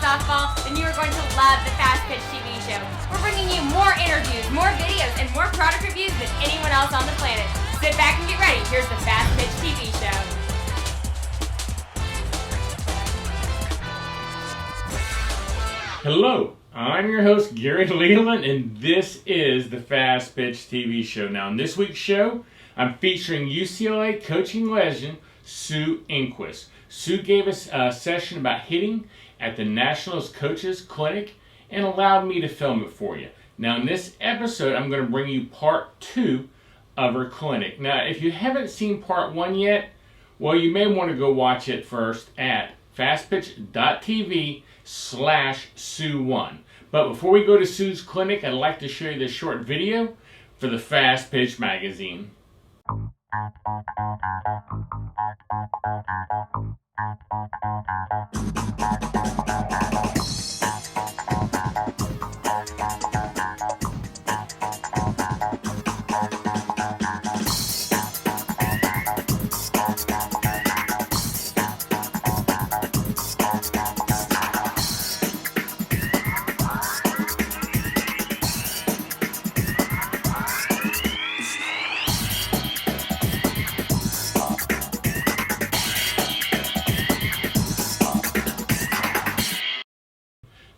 softball, then you are going to love the Fastpitch TV show. We're bringing you more interviews, more videos, and more product reviews than anyone else on the planet. Sit back and get ready. Here's the Fastpitch TV show. Hello, I'm your host Gary Leland, and this is the Fastpitch TV show. Now, in this week's show, I'm featuring UCLA coaching legend Sue Enquist. Sue gave us a session about hitting at the Nationals Coaches Clinic and allowed me to film it for you. Now, in this episode, I'm going to bring you part 2 of her clinic. Now, if you haven't seen part 1 yet, well, you may want to go watch it first at fastpitch.tv/Sue1. But before we go to Sue's clinic, I'd like to show you this short video for the Fastpitch magazine.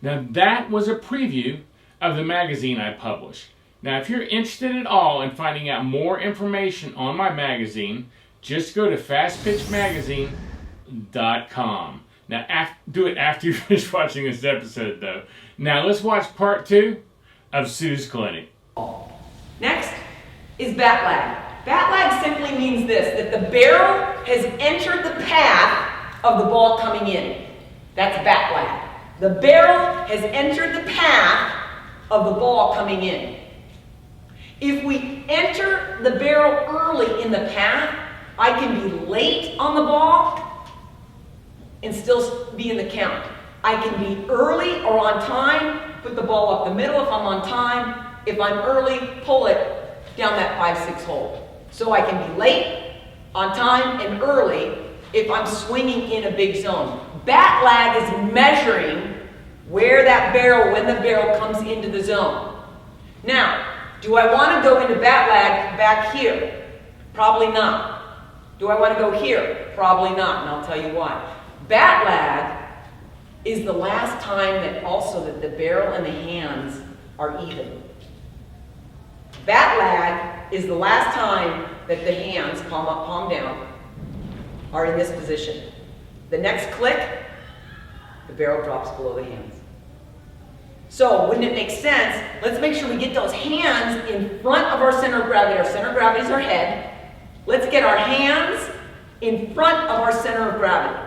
Now that was a preview of the magazine I publish. Now if you're interested at all in finding out more information on my magazine, just go to fastpitchmagazine.com. Now do it after you finish watching this episode though. Now let's watch part 2 of Sue's clinic. Next is bat lag. Bat lag simply means this, that the barrel has entered the path of the ball coming in. That's bat lag. The barrel has entered the path of the ball coming in. If we enter the barrel early in the path, I can be late on the ball and still be in the count. I can be early or on time, put the ball up the middle if I'm on time. If I'm early, pull it down that 5-6 hole. So I can be late, on time, and early if I'm swinging in a big zone. Bat lag is measuring where that barrel, when the barrel comes into the zone. Now, do I want to go into bat lag back here? Probably not. Do I want to go here? Probably not, and I'll tell you why. Bat lag is the last time that the barrel and the hands are even. Bat lag is the last time that the hands, palm up, palm down, are in this position. The next click, the barrel drops below the hands. So, wouldn't it make sense? Let's make sure we get those hands in front of our center of gravity. Our center of gravity is our head. Let's get our hands in front of our center of gravity.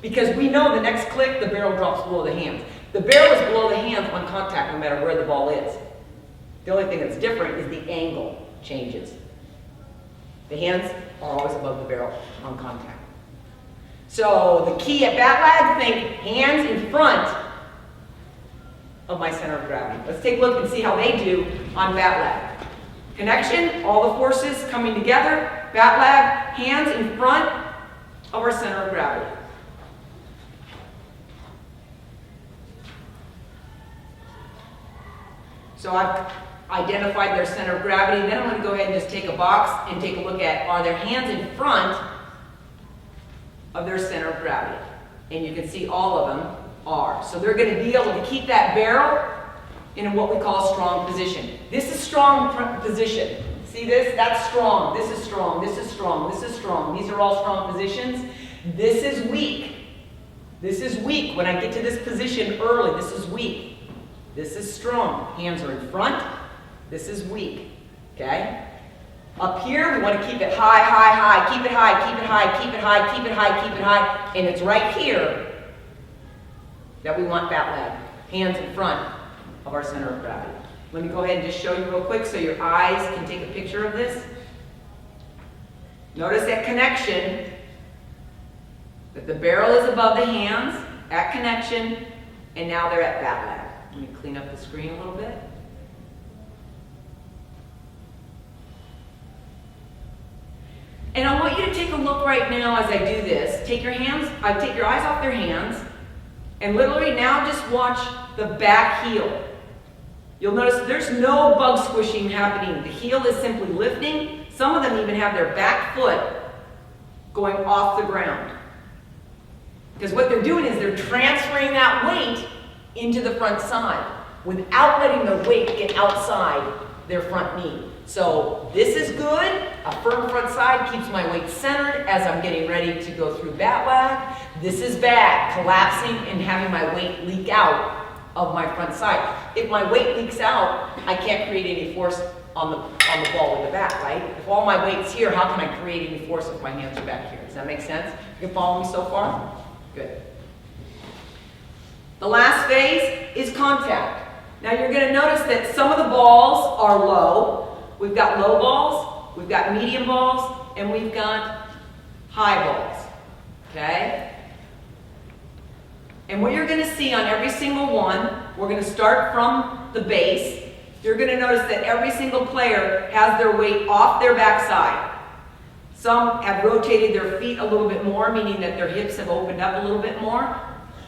Because we know the next click, the barrel drops below the hands. The barrel is below the hands on contact no matter where the ball is. The only thing that's different is the angle changes. The hands are always above the barrel on contact. So the key at bat lag, think hands in front of my center of gravity. Let's take a look and see how they do on bat lag. Connection, all the forces coming together. Bat lag, hands in front of our center of gravity. So I've identified their center of gravity. Then I'm going to go ahead and just take a box and take a look at, are their hands in front of their center of gravity? And you can see all of them are. So they're going to be able to keep that barrel in what we call a strong position. This is strong position. See this? That's strong. This is strong. This is strong. This is strong. These are all strong positions. This is weak. This is weak. When I get to this position early, this is weak. This is strong. Hands are in front. This is weak. Okay? Up here, we want to keep it high, high, high. Keep it high, keep it high, keep it high, keep it high, keep it high. And it's right here that we want bat lag. Hands in front of our center of gravity. Let me go ahead and just show you real quick so your eyes can take a picture of this. Notice that connection, that the barrel is above the hands at connection, and now they're at bat lag. Let me clean up the screen a little bit. And I want you to take a look right now as I do this. Take your eyes off their hands, And literally now just watch the back heel. You'll notice there's no bug squishing happening. The heel is simply lifting. Some of them even have their back foot going off the ground. Because what they're doing is they're transferring that weight into the front side without letting the weight get outside their front knee. So this is good. A firm front side keeps my weight centered as I'm getting ready to go through bat lag. This is bad, collapsing and having my weight leak out of my front side. If my weight leaks out, I can't create any force on the ball with the bat, right? If all my weight's here, how can I create any force if my hands are back here? Does that make sense? You can follow me so far? Good. The last phase is contact. Now you're going to notice that some of the balls are low. We've got low balls, we've got medium balls, and we've got high balls. Okay? And what you're going to see on every single one, we're going to start from the base. You're going to notice that every single player has their weight off their backside. Some have rotated their feet a little bit more, meaning that their hips have opened up a little bit more.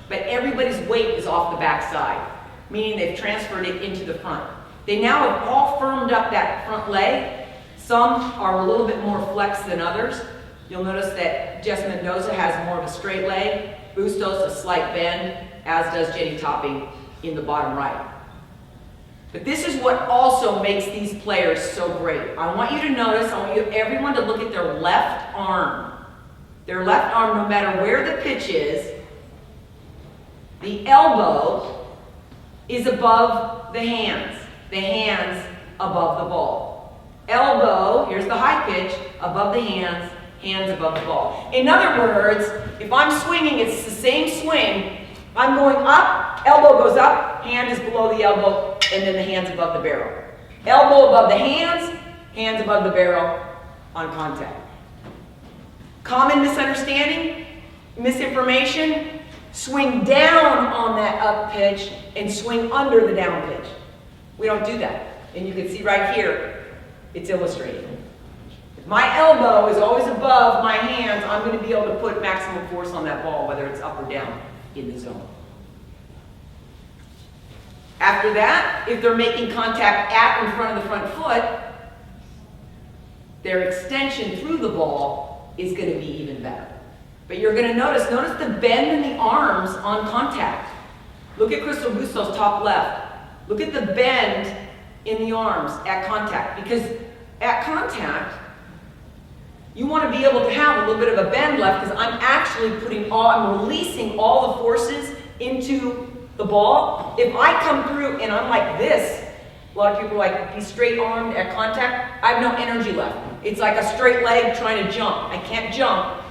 But everybody's weight is off the backside, meaning they've transferred it into the front. They now have all firmed up that front leg. Some are a little bit more flexed than others. You'll notice that Jess Mendoza has more of a straight leg, Bustos a slight bend, as does Jenny Topping in the bottom right. But this is what also makes these players so great. I want you to notice, I want everyone to look at their left arm. Their left arm, no matter where the pitch is, the elbow is above the hands above the ball. Elbow, here's the high pitch, above the hands above the ball. In other words, if I'm swinging, it's the same swing. I'm going up, elbow goes up, hand is below the elbow, and then the hand's above the barrel. Elbow above the hands above the barrel on contact. Common misunderstanding, misinformation, swing down on that up pitch and swing under the down pitch. We don't do that. And you can see right here, it's illustrated. If my elbow is always above my hands, I'm going to be able to put maximum force on that ball, whether it's up or down in the zone. After that, if they're making contact at or in front of the front foot, their extension through the ball is going to be even better. But you're going to notice the bend in the arms on contact. Look at Crystal Bustos' top left. Look at the bend in the arms at contact. Because at contact, you want to be able to have a little bit of a bend left because I'm releasing all the forces into the ball. If I come through and I'm like this, a lot of people like be straight armed at contact, I have no energy left. It's like a straight leg trying to jump. I can't jump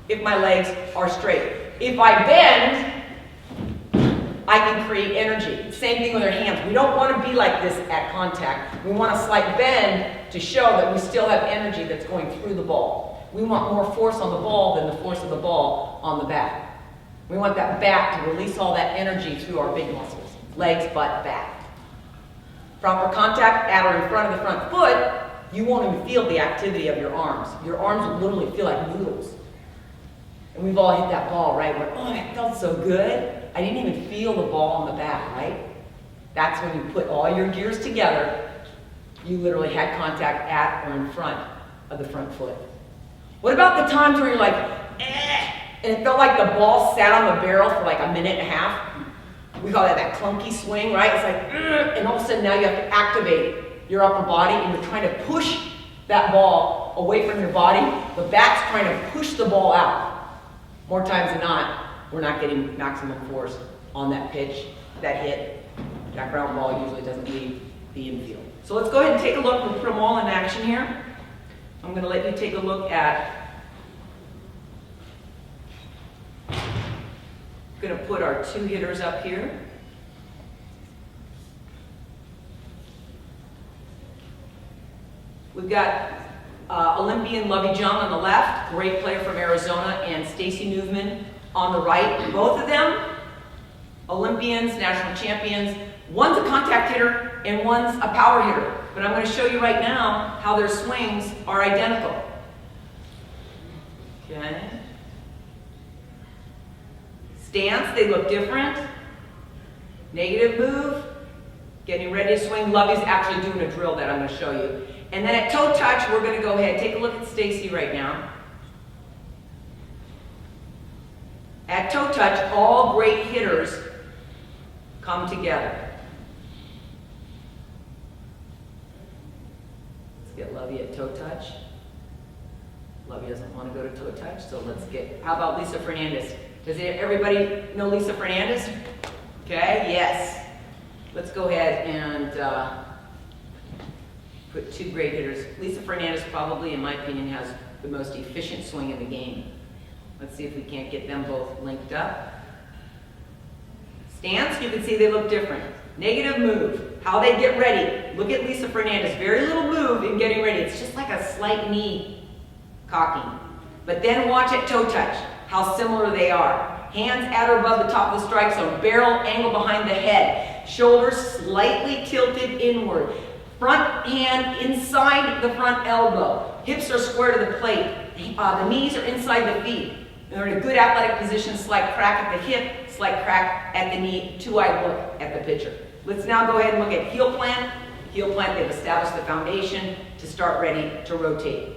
if my legs are straight. If I bend, I can create energy. Same thing with our hands. We don't want to be like this at contact. We want a slight bend to show that we still have energy that's going through the ball. We want more force on the ball than the force of the ball on the bat. We want that bat to release all that energy through our big muscles. Legs, butt, back. Proper contact at or in front of the front foot, you won't even feel the activity of your arms. Your arms will literally feel like noodles. And we've all hit that ball, right? Where, oh, that felt so good. I didn't even feel the ball on the bat, right? That's when you put all your gears together. You literally had contact at or in front of the front foot. What about the times where you're like, and it felt like the ball sat on the barrel for like a minute and a half? We call that clunky swing, right? It's like, and all of a sudden now you have to activate your upper body and you're trying to push that ball away from your body. The bat's trying to push the ball out. More times than not, we're not getting maximum force on that pitch, that hit. That ground ball usually doesn't leave the infield. So let's go ahead and take a look. We'll put them all in action here. I'm going to let you take a look at, I'm going to put our two hitters up here. We've got Olympian Lovey Jung on the left, great player from Arizona, and Stacy Newman on the right. Both of them, Olympians, national champions. One's a contact hitter and one's a power hitter. But I'm going to show you right now how their swings are identical. Stance, they look different. Negative move, getting ready to swing. Lovey's actually doing a drill that I'm going to show you. And then at toe touch, we're going to go ahead, take a look at Stacy right now. At toe touch, all great hitters come together. Let's get Lovey at toe touch. Lovey doesn't want to go to toe touch, so let's get, how about Lisa Fernandez? Does everybody know Lisa Fernandez? Okay, yes. Let's go ahead and put two great hitters. Lisa Fernandez probably, in my opinion, has the most efficient swing in the game. Let's see if we can't get them both linked up. Stance, you can see they look different. Negative move, how they get ready. Look at Lisa Fernandez, very little move in getting ready. It's just like a slight knee cocking. But then watch at toe touch, how similar they are. Hands at or above the top of the strike zone, barrel angle behind the head, shoulders slightly tilted inward. Front hand inside the front elbow. Hips are square to the plate. The knees are inside the feet. They're in a good athletic position, slight crack at the hip, slight crack at the knee, two-eyed look at the pitcher. Let's now go ahead and look at heel plant. Heel plant, they've established the foundation to start ready to rotate.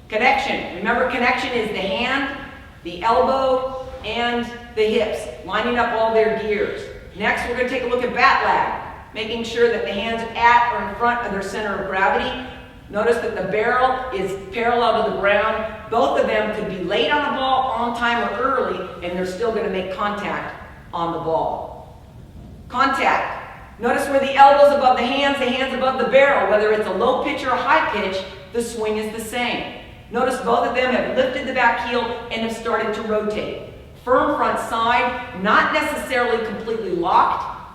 Connection. Remember, connection is the hand, the elbow, and the hips, lining up all their gears. Next, we're going to take a look at bat lag, making sure that the hands at or in front of their center of gravity. Notice that the barrel is parallel to the ground. Both of them could be late on the ball, on time, or early, and they're still going to make contact on the ball. Contact. Notice where the elbow's above the hands above the barrel. Whether it's a low pitch or a high pitch, the swing is the same. Notice both of them have lifted the back heel and have started to rotate. Firm front side, not necessarily completely locked,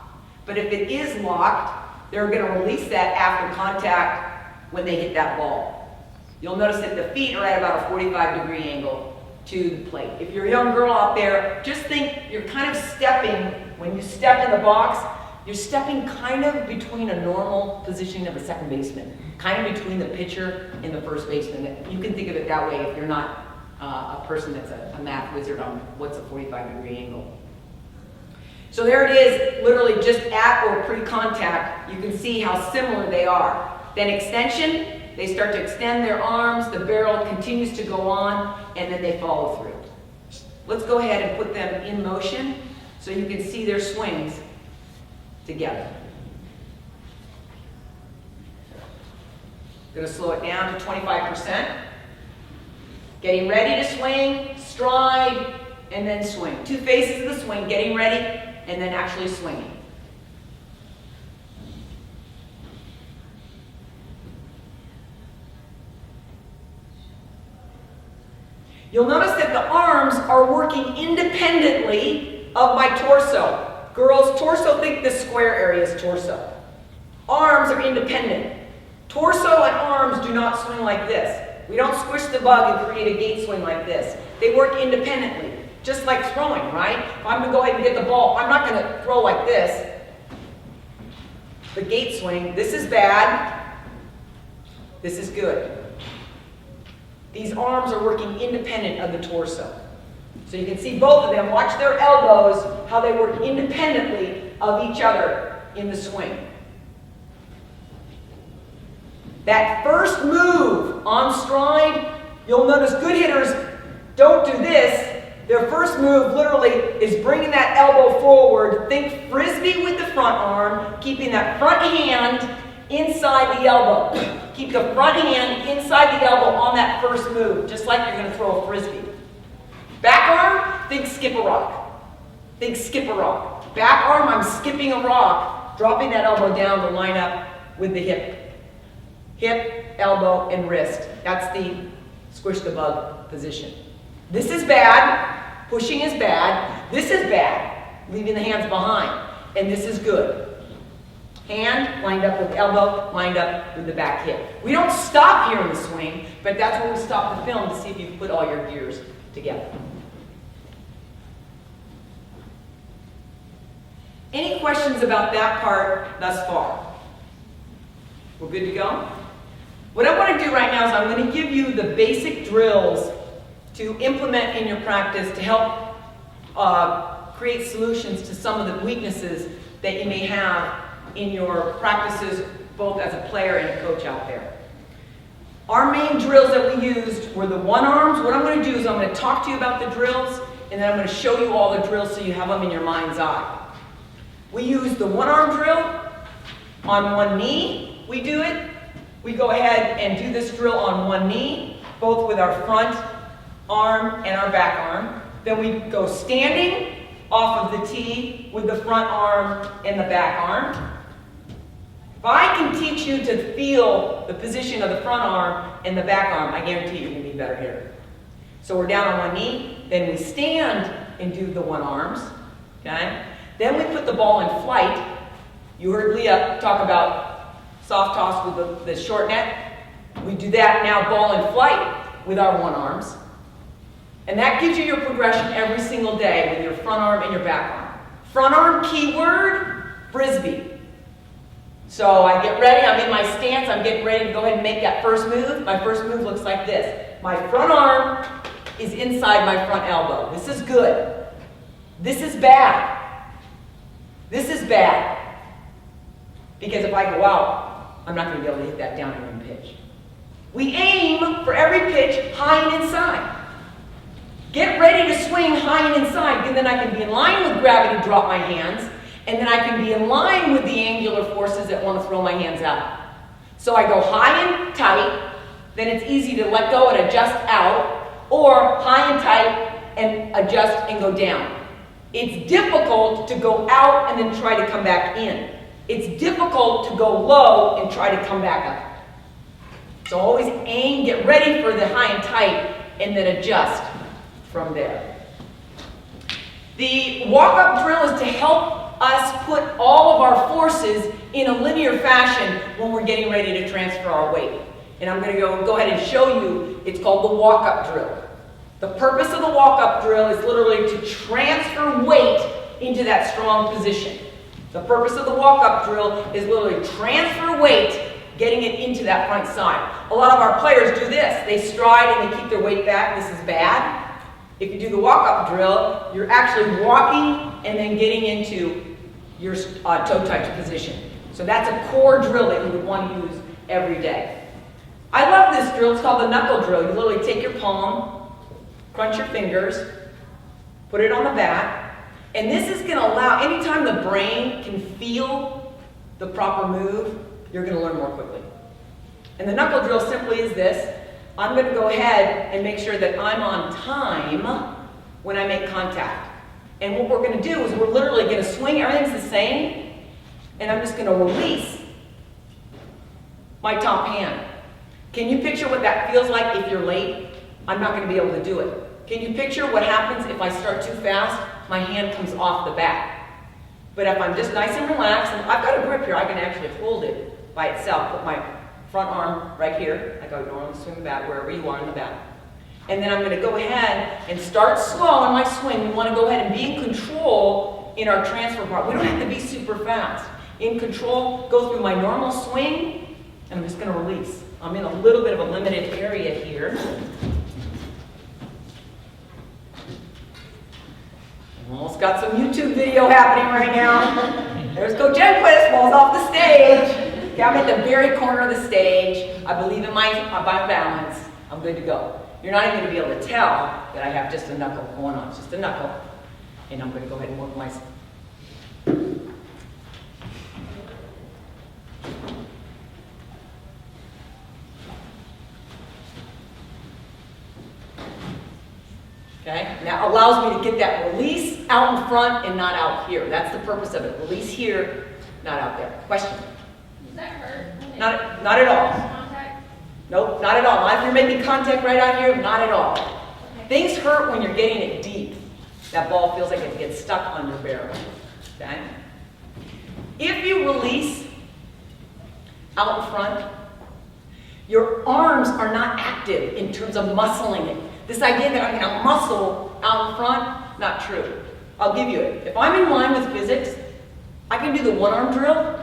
but if it is locked, they're going to release that after contact when they hit that ball. You'll notice that the feet are at about a 45-degree angle to the plate. If you're a young girl out there, just think you're kind of stepping, when you step in the box, you're stepping kind of between a normal positioning of a second baseman, kind of between the pitcher and the first baseman. You can think of it that way if you're not a person that's a math wizard on what's a 45-degree angle. So there it is, literally just at or pre-contact. You can see how similar they are. Then extension, they start to extend their arms, the barrel continues to go on, and then they follow through. Let's go ahead and put them in motion so you can see their swings together. Going to slow it down to 25%. Getting ready to swing, stride, and then swing. Two phases of the swing, getting ready, and then actually swinging. You'll notice that the arms are working independently of my torso. Girls, torso, think the square area is torso. Arms are independent. Torso and arms do not swing like this. We don't squish the bug and create a gate swing like this. They work independently, just like throwing, right? If I'm going to go ahead and get the ball, I'm not going to throw like this. The gate swing, this is bad, this is good. These arms are working independent of the torso. So you can see both of them, watch their elbows, how they work independently of each other in the swing. That first move on stride, you'll notice good hitters don't do this. Their first move literally is bringing that elbow forward. Think frisbee with the front arm, keeping that front hand inside the elbow. Keep the front hand inside the elbow on that first move, just like you're going to throw a frisbee. Back arm, think skip a rock. Think skip a rock. Back arm, I'm skipping a rock, dropping that elbow down to line up with the hip. Hip, elbow, and wrist. That's the squish the bug position. This is bad. Pushing is bad. This is bad. Leaving the hands behind. And this is good. Hand lined up with elbow, lined up with the back hip. We don't stop here in the swing, but that's where we stop the film to see if you put all your gears together. Any questions about that part thus far? We're good to go? What I want to do right now is I'm going to give you the basic drills to implement in your practice to help create solutions to some of the weaknesses that you may have in your practices, both as a player and a coach out there. Our main drills that we used were the one arms. What I'm going to do is I'm going to talk to you about the drills, and then I'm going to show you all the drills so you have them in your mind's eye. We use the one arm drill on one knee. We do it. We go ahead and do this drill on one knee, both with our front arm and our back arm. Then we go standing off of the tee with the front arm and the back arm. If I can teach you to feel the position of the front arm and the back arm, I guarantee you're going to be a better hitter. So we're down on one knee, then we stand and do the one arms, okay? Then we put the ball in flight. You heard Leah talk about soft toss with the short net. We do that now, ball in flight with our one arms. And that gives you your progression every single day with your front arm and your back arm. Front arm, keyword, frisbee. So I get ready, I'm in my stance, I'm getting ready to go ahead and make that first move. My first move looks like this. My front arm is inside my front elbow. This is good. This is bad. This is bad. Because if I go out, I'm not going to be able to hit that down and in pitch. We aim for every pitch high and inside. Get ready to swing high and inside, and then I can be in line with gravity, drop my hands, and then I can be in line with the angular forces that want to throw my hands out. So I go high and tight, then it's easy to let go and adjust out, or high and tight and adjust and go down. It's difficult to go out and then try to come back in. It's difficult to go low and try to come back up. So always aim, get ready for the high and tight, and then adjust from there. The walk-up drill is to help us put all of our forces in a linear fashion when we're getting ready to transfer our weight. And I'm going to go ahead and show you, it's called the walk-up drill. The purpose of the walk-up drill is literally to transfer weight into that strong position. The purpose of the walk-up drill is literally transfer weight, getting it into that front side. A lot of our players do this. They stride and they keep their weight back. This is bad. If you do the walk-up drill, you're actually walking and then getting into your toe touch position. So that's a core drill that you would want to use every day. I love this drill. It's called the knuckle drill. You literally take your palm, crunch your fingers, put it on the bat, and this is going to allow, anytime the brain can feel the proper move, you're going to learn more quickly. And the knuckle drill simply is this. I'm going to go ahead and make sure that I'm on time when I make contact. And what we're going to do is we're literally going to swing, everything's the same, and I'm just going to release my top hand. Can you picture what that feels like if you're late? I'm not going to be able to do it. Can you picture what happens if I start too fast? My hand comes off the bat. But if I'm just nice and relaxed, and I've got a grip here, I can actually hold it by itself, put my front arm right here, like I would normally swing the bat, wherever you are in the bat. And then I'm going to go ahead and start slow in my swing. We want to go ahead and be in control in our transfer part. We don't have to be super fast. In control, go through my normal swing, and I'm just going to release. I'm in a little bit of a limited area here. Almost got some YouTube video happening right now. There's Coach Enquist, falls off the stage. Okay, I'm at the very corner of the stage. I believe in my balance. I'm good to go. You're not even going to be able to tell that I have just a knuckle going on. It's just a knuckle. And I'm going to go ahead and work my... Okay, that allows me to get that release out in front and not out here. That's the purpose of it. Release here, not out there. Question? Does that hurt? Not at all. Contact? Nope, not at all. Not if you're making contact right out here, not at all. Okay. Things hurt when you're getting it deep. That ball feels like it gets stuck on your barrel. Okay? If you release out in front, your arms are not active in terms of muscling it. This idea that I'm going to muscle out in front, not true. I'll give you it. If I'm in line with physics, I can do the one-arm drill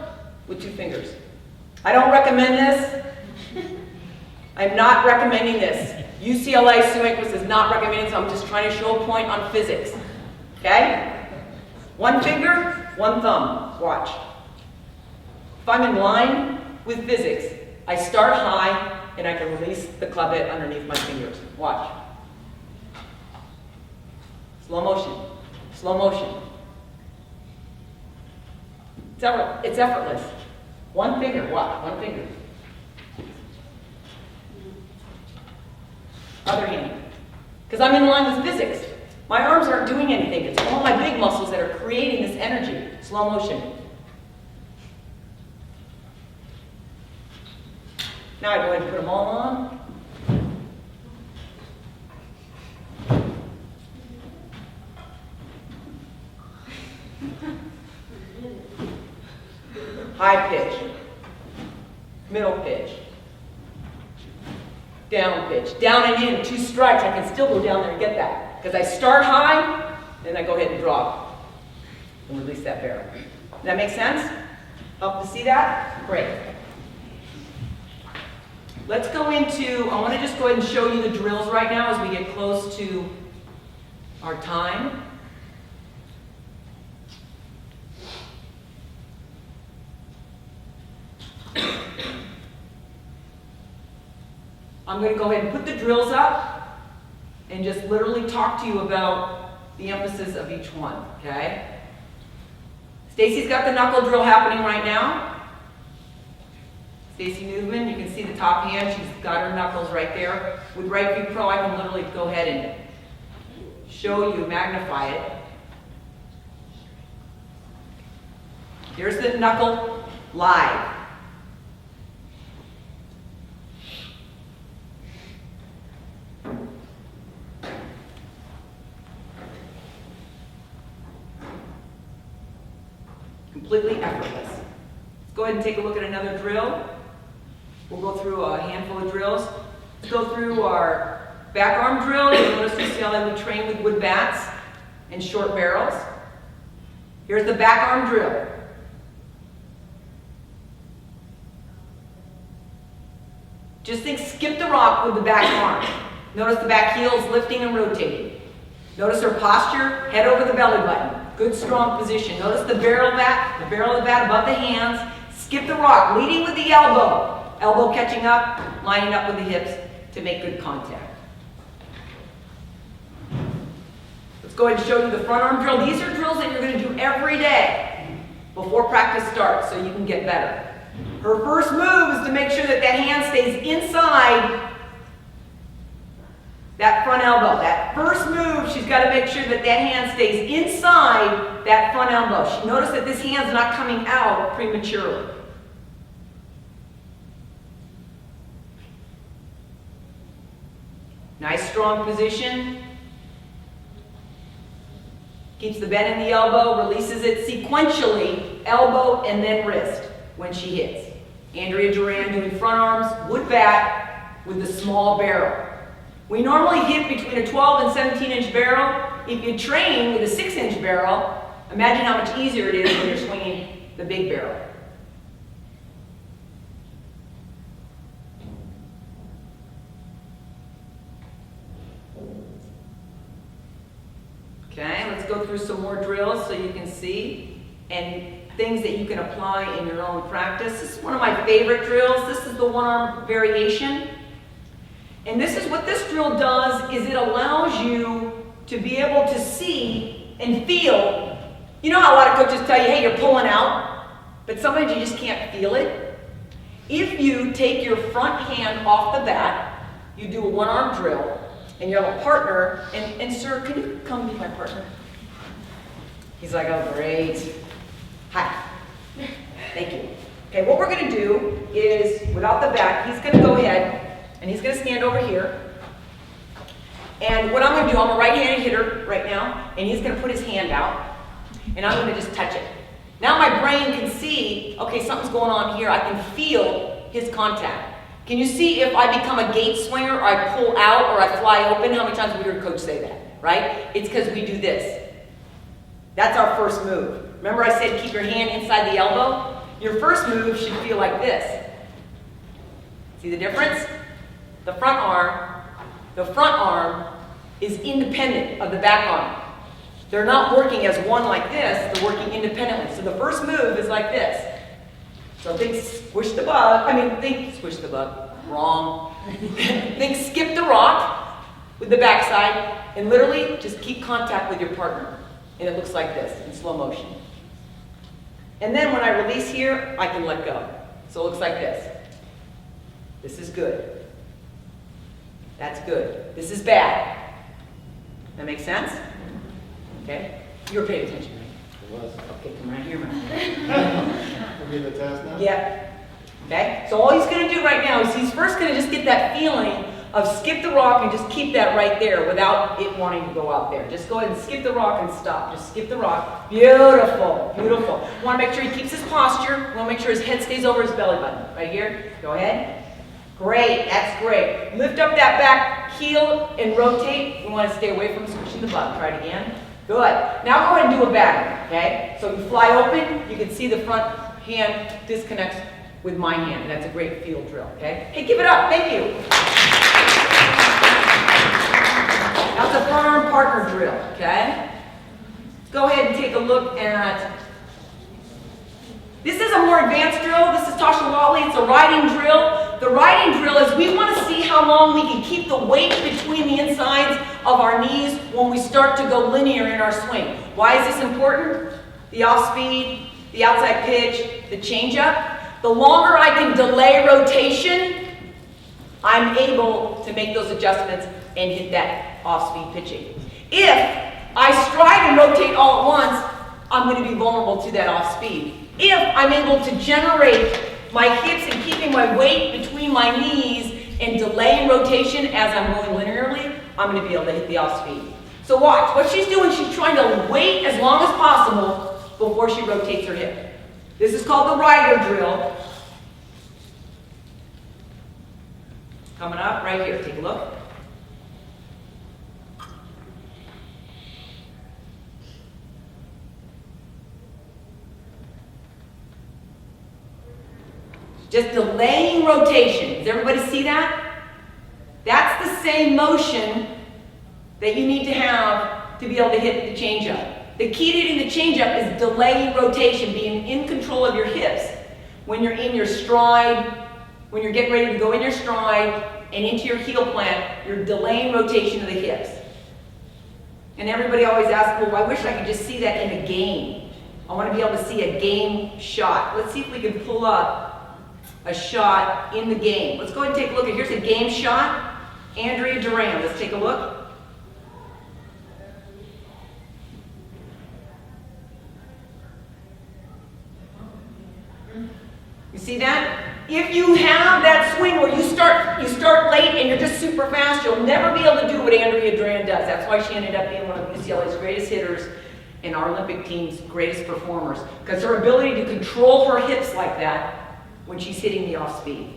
with 2 fingers. I don't recommend this. I'm not recommending this. UCLA Sue Enquist is not recommending this. I'm just trying to show a point on physics. Okay? One finger, one thumb. Watch. If I'm in line with physics, I start high and I can release the club head underneath my fingers. Watch. Slow motion. Slow motion. It's effortless. One finger. Watch. One finger. Other hand. Because I'm in line with physics. My arms aren't doing anything. It's all my big muscles that are creating this energy. Slow motion. Now I go ahead and put them all on. High pitch. Middle pitch. Down pitch. Down and in. 2 strikes. I can still go down there and get that. Because I start high, then I go ahead and drop. And release that barrel. Does that make sense? Help to see that? Great. Let's go into, I want to just go ahead and show you the drills right now as we get close to our time. I'm going to go ahead and put the drills up and just literally talk to you about the emphasis of each one, okay? Stacy's got the knuckle drill happening right now. Stacy Newman, you can see the top hand, she's got her knuckles right there. With Right View Pro, I can literally go ahead and show you, magnify it. Here's the knuckle live. Completely effortless. Let's go ahead and take a look at another drill. We'll go through a handful of drills. Let's go through our back arm drill. You'll notice you see how we train with wood bats and short barrels. Here's the back arm drill. Just think skip the rock with the back arm. Notice the back heel is lifting and rotating. Notice her posture, head over the belly button. Good strong position. Notice the barrel of the bat above the hands. Skip the rock, leading with the elbow. Elbow catching up, lining up with the hips to make good contact. Let's go ahead and show you the front arm drill. These are drills that you're going to do every day before practice starts so you can get better. Her first move is to make sure that that hand stays inside that front elbow. That first move, she's got to make sure that that hand stays inside that front elbow. Notice that this hand's not coming out prematurely. Nice strong position. Keeps the bend in the elbow, releases it sequentially, elbow and then wrist when she hits. Andrea Duran doing front arms, wood bat with the small barrel. We normally hit between a 12 and 17-inch barrel. If you train with a 6-inch barrel, imagine how much easier it is when you're swinging the big barrel. Okay, let's go through some more drills so you can see and things that you can apply in your own practice. This is one of my favorite drills. This is the one-arm variation. And this is what this drill does is it allows you to be able to see and feel. You know how a lot of coaches tell you, hey, you're pulling out, but sometimes you just can't feel it. If you take your front hand off the bat, you do a one-arm drill, and you have a partner, and sir, can you come be my partner? He's like, oh, great. Hi. Thank you. Okay, what we're going to do is, without the bat, he's going to go ahead, and he's going to stand over here. And what I'm going to do, I'm a right-handed hitter right now, and he's going to put his hand out, and I'm going to just touch it. Now my brain can see, okay, something's going on here. I can feel his contact. Can you see if I become a gate swinger, or I pull out, or I fly open? How many times have we heard coach say that, right? It's because we do this. That's our first move. Remember I said keep your hand inside the elbow? Your first move should feel like this. See the difference? The front arm is independent of the back arm. They're not working as one like this, they're working independently. So the first move is like this. So think squish the bug, think squish the bug, wrong. Think skip the rock with the backside, and literally just keep contact with your partner. And it looks like this in slow motion. And then when I release here, I can let go. So it looks like this. This is good. That's good. This is bad. That makes sense? Okay? You were paying attention, right? It was. Okay, come right here, man. We'll get the test now? Yep. Okay? So all he's going to do right now is he's first going to just get that feeling of skip the rock and just keep that right there without it wanting to go out there. Just go ahead and skip the rock and stop. Just skip the rock. Beautiful. Beautiful. You want to make sure he keeps his posture. You want to make sure his head stays over his belly button. Right here. Go ahead. Great. That's great. Lift up that back heel and rotate. We want to stay away from squishing the bug. Try it again. Good. Now go ahead and do a batter. Okay? So you fly open. You can see the front hand disconnects with my hand. And that's a great field drill. Okay? Hey, give it up. Thank you. That's a front arm partner drill, okay? Let's go ahead and take a look at, this is a more advanced drill. This is Tasha Watley. It's a riding drill. The riding drill is we want to see how long we can keep the weight between the insides of our knees when we start to go linear in our swing. Why is this important? The off speed, the outside pitch, the change up. The longer I can delay rotation, I'm able to make those adjustments and hit that off-speed pitching. If I stride and rotate all at once, I'm going to be vulnerable to that off-speed. If I'm able to generate my hips and keeping my weight between my knees and delaying rotation as I'm going linearly, I'm going to be able to hit the off-speed. So watch. What she's doing, she's trying to wait as long as possible before she rotates her hip. This is called the Ryder Drill. Coming up right here. Take a look. Just delaying rotation. Does everybody see that? That's the same motion that you need to have to be able to hit the changeup. The key to hitting the changeup is delaying rotation, being in control of your hips. When you're in your stride, when you're getting ready to go in your stride and into your heel plant, you're delaying rotation of the hips. And everybody always asks, well, I wish I could just see that in a game. I want to be able to see a game shot. Let's see if we can pull up a shot in the game. Let's go ahead and take a look. Here's a game shot. Andrea Duran. Let's take a look. You see that? If you have that swing where you start late and you're just super fast, you'll never be able to do what Andrea Duran does. That's why she ended up being one of UCLA's greatest hitters and our Olympic team's greatest performers. Because her ability to control her hips like that when she's hitting the off speed.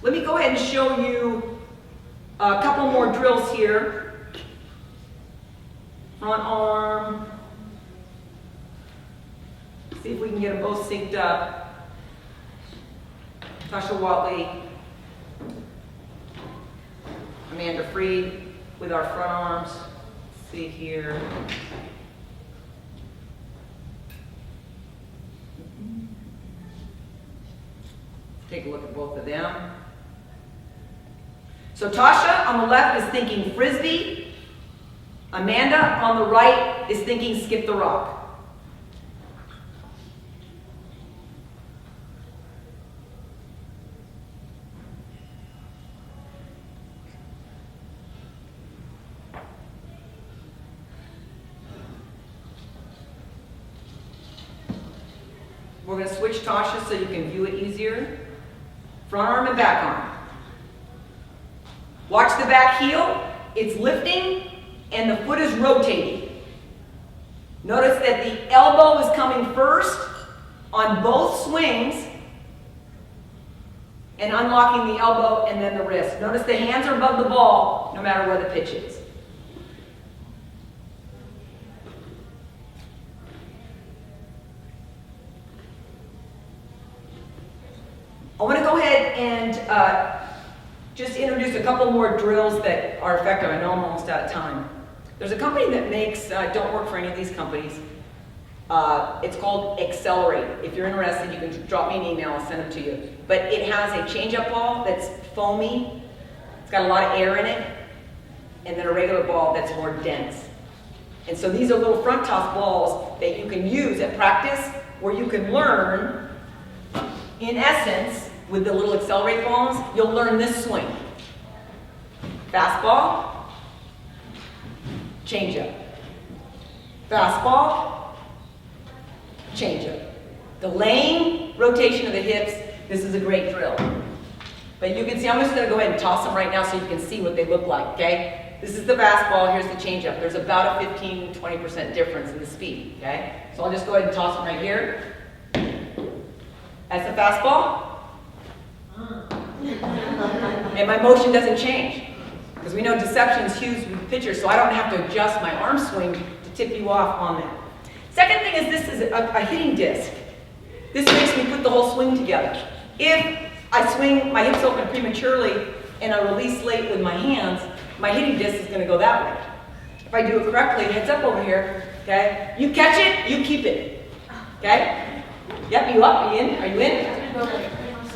Let me go ahead and show you a couple more drills here. Front arm. See if we can get them both synced up. Tasha Watley, Amanda Freed with our front arms. Let's see here. Take a look at both of them. So Tasha on the left is thinking frisbee. Amanda on the right is thinking skip the rock. We're going to switch Tasha so you can view it easier. Front arm and back arm. Watch the back heel. It's lifting and the foot is rotating. Notice that the elbow is coming first on both swings and unlocking the elbow and then the wrist. Notice the hands are above the ball no matter where the pitch is. I want to go ahead and just introduce a couple more drills that are effective. I know I'm almost out of time. There's a company that makes, don't work for any of these companies. It's called Accelerate. If you're interested, you can drop me an email, I'll send them to you. But it has a change-up ball that's foamy. It's got a lot of air in it. And then a regular ball that's more dense. And so these are little front toss balls that you can use at practice, where you can learn, in essence, with the little Accelerate balls, you'll learn this swing. Fastball, change-up. Fastball, change-up. Delaying rotation of the hips, this is a great drill. But you can see, I'm just going to go ahead and toss them right now so you can see what they look like, okay? This is the fastball, here's the changeup. There's about a 15-20% difference in the speed, okay? So I'll just go ahead and toss them right here. That's the fastball. And my motion doesn't change. Because we know deception is huge with pitchers, so I don't have to adjust my arm swing to tip you off on that. Second thing is this is a hitting disc. This makes me put the whole swing together. If I swing my hips open prematurely and I release late with my hands, my hitting disc is going to go that way. If I do it correctly, heads up over here, okay? You catch it, you keep it, okay? Yep, you up, are you in? Are you in?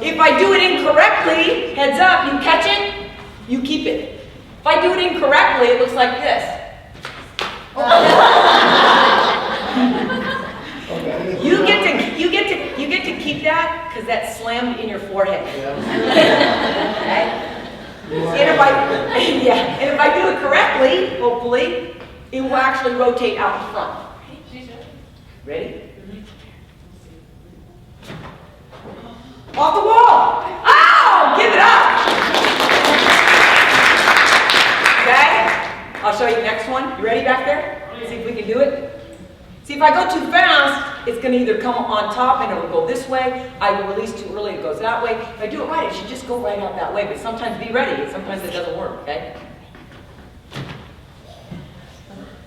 If I do it incorrectly, heads up, you catch it, you keep it. If I do it incorrectly, it looks like this. You get to keep that because that's slammed in your forehead. Okay? And if I do it correctly, hopefully, it will actually rotate out in front. Ready? Off the wall! Ow! Give it up! Okay? I'll show you the next one. You ready back there? See if we can do it. See, if I go too fast, it's going to either come on top and it will go this way. I will release too early, it goes that way. If I do it right, it should just go right out that way. But sometimes be ready. Sometimes it doesn't work, okay?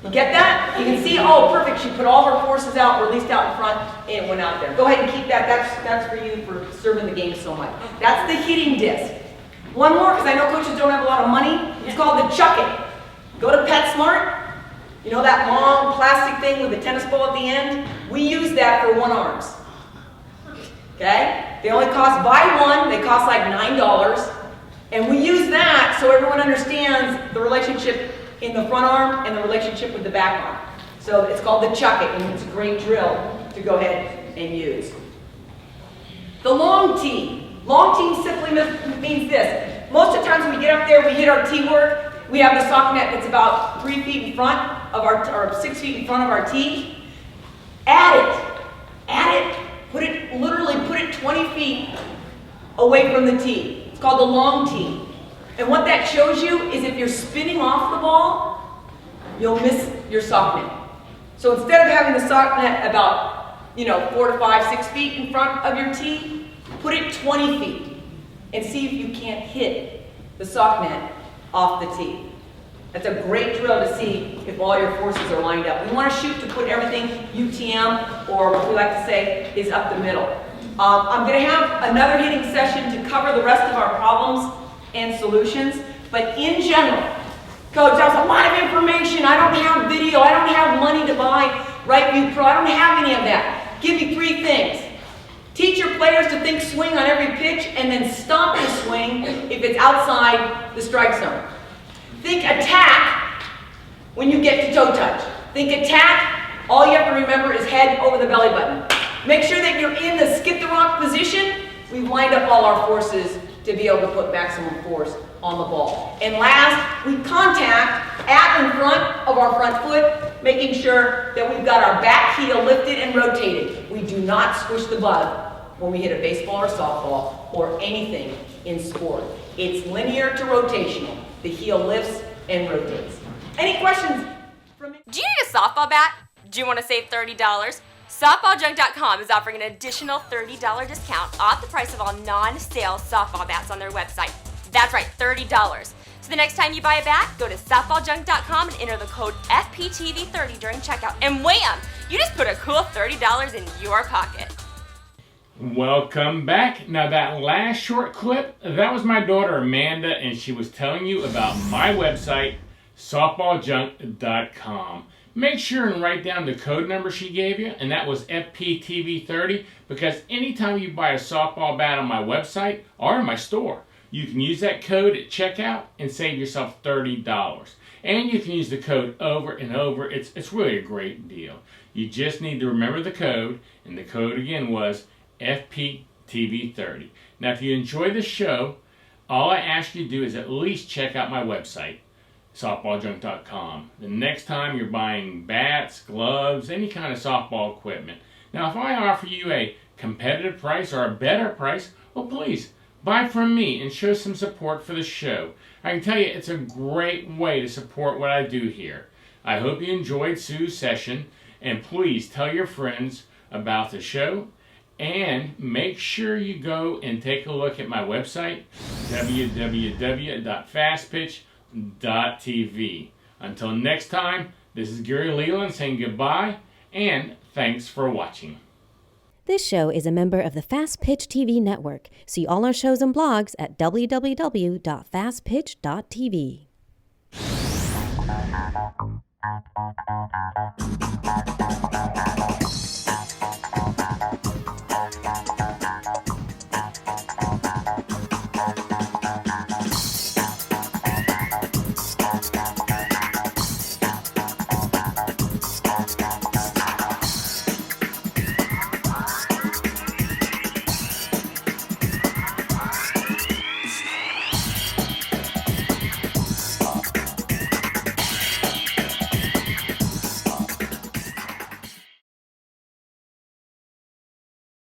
You get that? You can see, oh, perfect. She put all her forces out, released out in front, and it went out there. Go ahead and keep that. That's for you for serving the game so much. That's the hitting disc. One more, because I know coaches don't have a lot of money. It's called the Chuck It. Go to PetSmart. You know that long plastic thing with the tennis ball at the end? We use that for one arms. Okay? They only cost, buy one, they cost like $9. And we use that so everyone understands the relationship in the front arm and the relationship with the back arm. So it's called the Chuck It, and it's a great drill to go ahead and use. The long tee. Long tee simply means this. Most of the times when we get up there, we hit our tee work. We have the sock net that's about 3 feet in front of our, or 6 feet in front of our tee. Add it, literally put it 20 feet away from the tee. It's called the long tee. And what that shows you is if you're spinning off the ball, you'll miss your sock net. So instead of having the sock net about, 4 to 5, 6 feet in front of your tee, put it 20 feet and see if you can't hit the sock net off the tee. That's a great drill to see if all your forces are lined up. We want to shoot to put everything UTM, or what we like to say is up the middle. I'm going to have another hitting session to cover the rest of our problems and solutions, but in general, Coach, that's a lot of information. I don't have video. I don't have money to buy RightView Pro. I don't have any of that. Give me 3 things. Teach your players to think swing on every pitch and then stomp the swing if it's outside the strike zone. Think attack when you get to toe touch. Think attack, all you have to remember is head over the belly button. Make sure that you're in the skip the rock position. We've lined up all our forces to be able to put maximum force on the ball. And last, we contact at in front of our front foot, making sure that we've got our back heel lifted and rotated. We do not squish the bug when we hit a baseball or softball or anything in sport. It's linear to rotational. The heel lifts and rotates. Any questions from me? Do you need a softball bat? Do you want to save $30? SoftballJunk.com is offering an additional $30 discount off the price of all non-sale softball bats on their website. That's right, $30. So the next time you buy a bat, go to SoftballJunk.com and enter the code FPTV30 during checkout. And wham! You just put a cool $30 in your pocket. Welcome back. Now that last short clip, that was my daughter Amanda, and she was telling you about my website, softballjunk.com. Make sure and write down the code number she gave you, and that was FPTV30, because anytime you buy a softball bat on my website or in my store, you can use that code at checkout and save yourself $30. And you can use the code over and over. It's really a great deal. You just need to remember the code, and the code again was FPTV30. Now, if you enjoy the show, all I ask you to do is at least check out my website, softballjunk.com. The next time you're buying bats, gloves, any kind of softball equipment. Now, if I offer you a competitive price or a better price, well, please buy from me and show some support for the show. I can tell you it's a great way to support what I do here. I hope you enjoyed Sue's session, and please tell your friends about the show, and make sure you go and take a look at my website, www.fastpitch.tv. Until next time, this is Gary Leland saying goodbye, and thanks for watching. This show is a member of the Fastpitch TV network. See all our shows and blogs at www.fastpitch.tv.